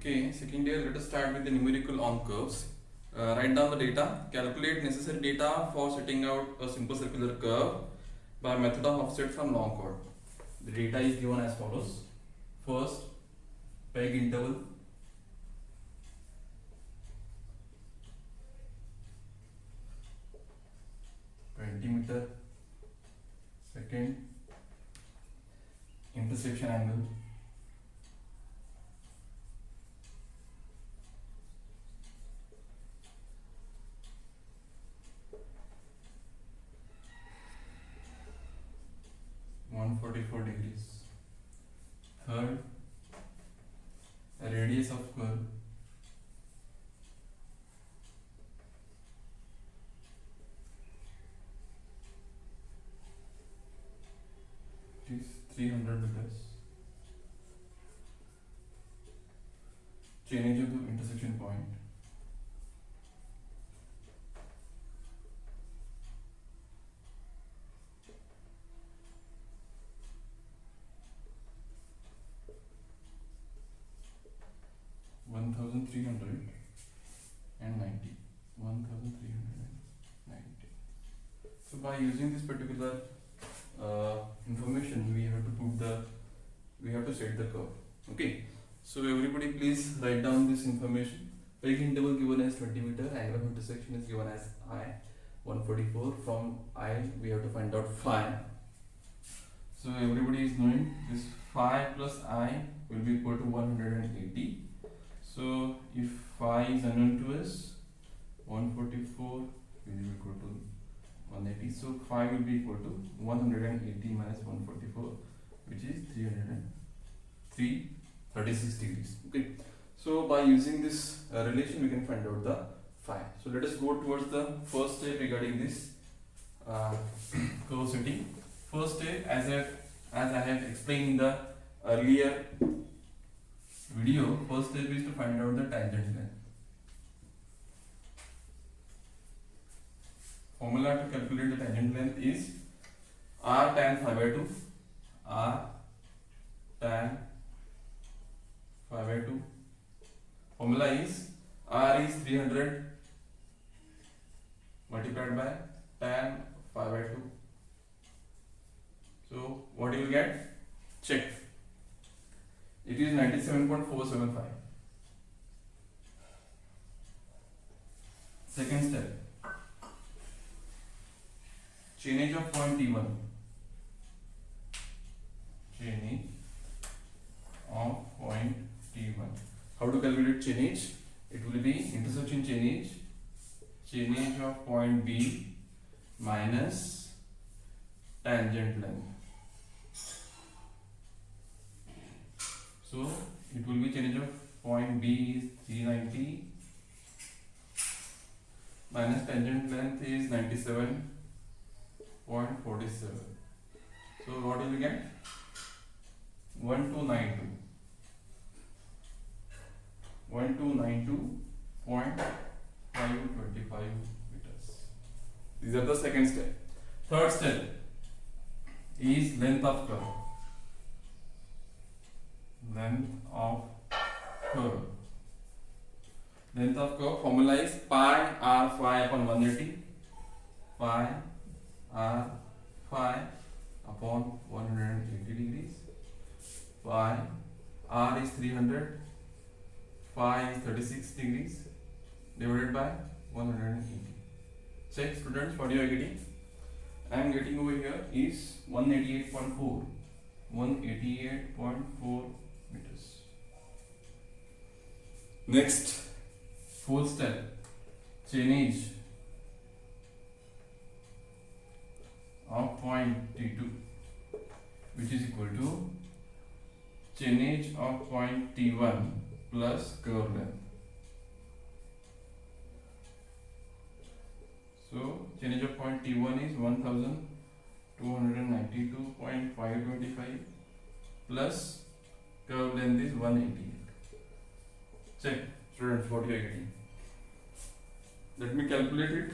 Okay, second year, let us start with the numerical on curves. Write down the data, calculate necessary data for setting out a simple circular curve by method of offset from long chord. The data is given as follows. First, peg interval, (20 meter). Second, intersection angle, (144°). Third, radius of curve, it is 300 meters. Change of the intersection point, (1,390). So by using this particular information, we have to set the curve. Okay. So everybody please write down this information. Peg interval given as 20 meter, angle of intersection is given as I, 144. From I we have to find out phi. So everybody is knowing this phi plus I will be equal to 180. So if phi is unknown to us, 144 will be equal to 180. So phi will be equal to 180 minus 144, which is 36 degrees. Okay. So by using this relation, we can find out the phi. So let us go towards the first step regarding this curve setting. First step, as I have explained in the earlier video, first step is to find out the tangent length. Formula to calculate the tangent length is r tan phi by 2. R tan phi by 2. Formula is r is 300 multiplied by tan phi by 2. So what you will get? Check. It is 97.475. Second step. Chainage of point T1. Chainage of point T1. How to calculate chainage? It will be intersection chainage. Chainage of point B minus tangent length. So it will be chainage of point B is 390 minus tangent length is 97.47. So what will we get? 1292. 1292.525 meters. These are the second step. Third step is length of curve. Length of curve. Length of curve formula is pi r phi upon 180. Pi r phi upon 180 degrees. Phi r is 300. Phi is 36 degrees divided by 180. Check students what you are getting. I am getting over here is 188.4. 188.4 meters. Next, fourth step, chainage of point T2, which is equal to chainage of point T1 plus curve length. So chainage of point T1 is 1292.525 plus curve length is 188. Check students what you are getting. Let me calculate it.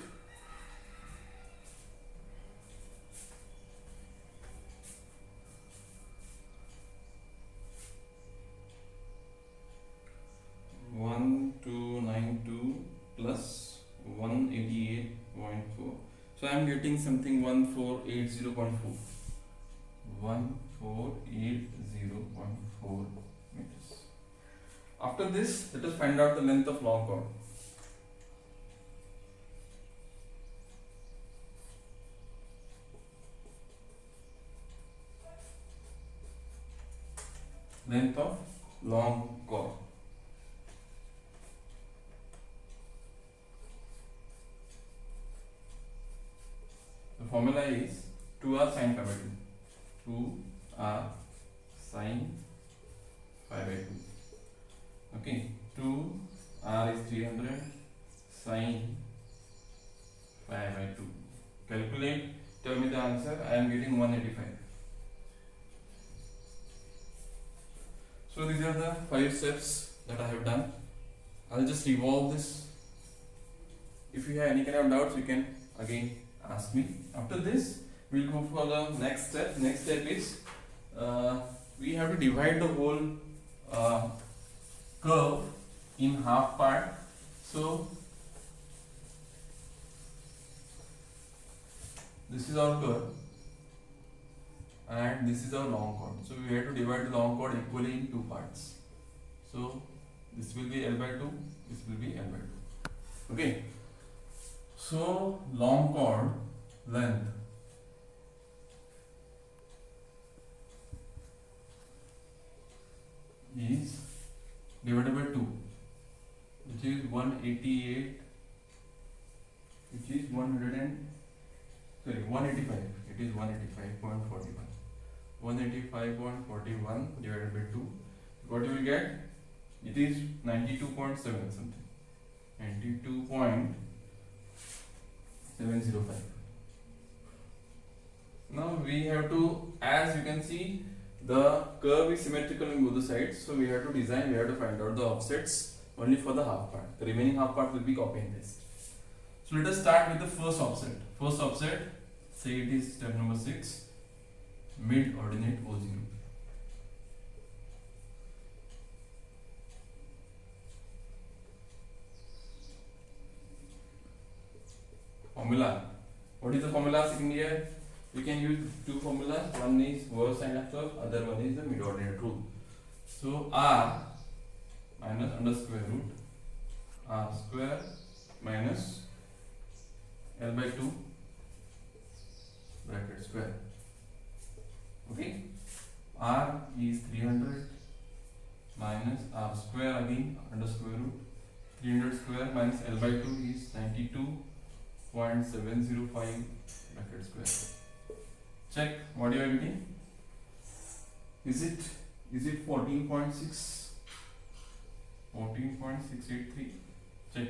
getting something 1480.4. 1480.4 meters. After this, let us find out the length of long chord. Length of long chord. The formula is 2r sin pi by 2. 2r sin pi by 2. Okay, 2r is 300 sin pi by 2. Calculate, tell me the answer. I am getting 185. So these are the 5 steps that I have done. I'll just revolve this. If you have any kind of doubts, you can again ask me. After this, we'll go for the next step. Next step is we have to divide the whole curve in half part. So this is our curve and this is our long chord. So we have to divide the long chord equally in 2 parts. So this will be L by 2, this will be L by 2. Okay. So long chord length is divided by 2, which is 188, which is 185. It is 185.41. 185.41 divided by 2. What you will get? It is 92.7 something. 92.705. Now we have to, as you can see, the curve is symmetrical on both the sides. So we have to design, we have to find out the offsets only for the half part. The remaining half part will be copy and paste. So let us start with the first offset. First offset, say it is step number 6, mid ordinate O0. Formula. What is the formula sitting here? We can use 2 formulas. One is Worth sine of curve, other one is the mid ordinate rule. So r minus under square root r square minus L by 2 bracket square. Okay, r is 300 minus r square again under square root 300 square minus L by 2 is 92.705 bracket square. Check what you are getting. Is it 14.6? 14.683. Check.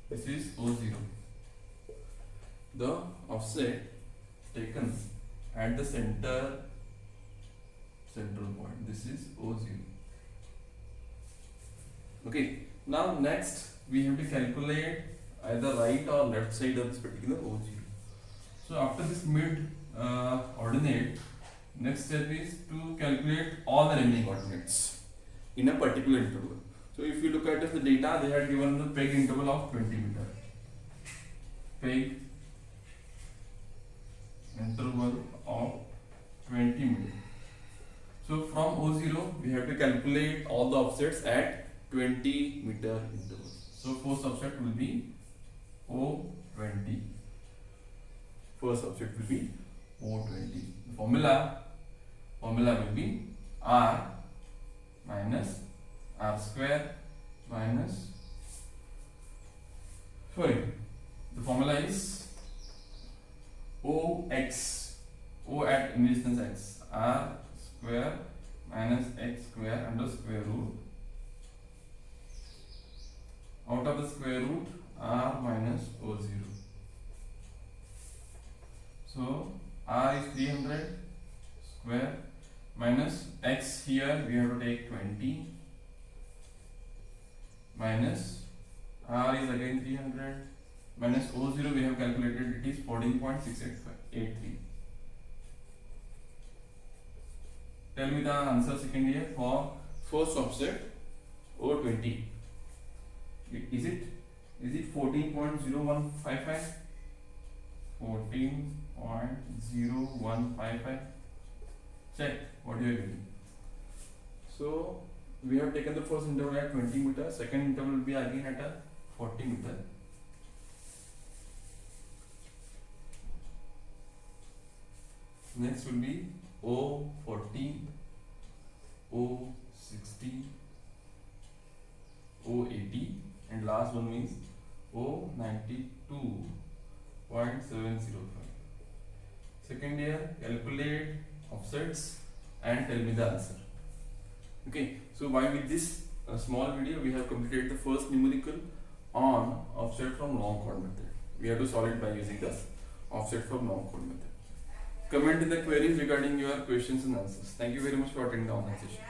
This is O0. The offset taken at the central point. This is O0. Okay. Now next we have to calculate either right or left side of this particular O0. So after this mid ordinate, next step is to calculate all the remaining ordinates in a particular interval. So if you look at the data, they had given the peg interval of 20 meter. Peg interval of 20 meter. So from O0, we have to calculate all the offsets at 20 meter intervals. So first offset will be O20. First offset will be O20. The formula will be R minus R square minus, the formula is OX, O at in distance X, R square minus X square under square root, out of the square root R minus O0. So R is 300 square minus X, here we have to take 20 minus R is again 300 minus O0 we have calculated, it is 14.683. Tell me the answer second here for first offset O20. Is it 14.0155? 14.0155. Check what you are getting. So we have taken the first interval at 20 meter, second interval will be again at a 40 meter. Next will be O40, O60, O80, and last one means O92.705. Second year, calculate offsets and tell me the answer. Okay, so by with this small video we have completed the first numerical on offset from long chord method. We have to solve it by using the offset from long chord method. Comment in the queries regarding your questions and answers. Thank you very much for attending the online session.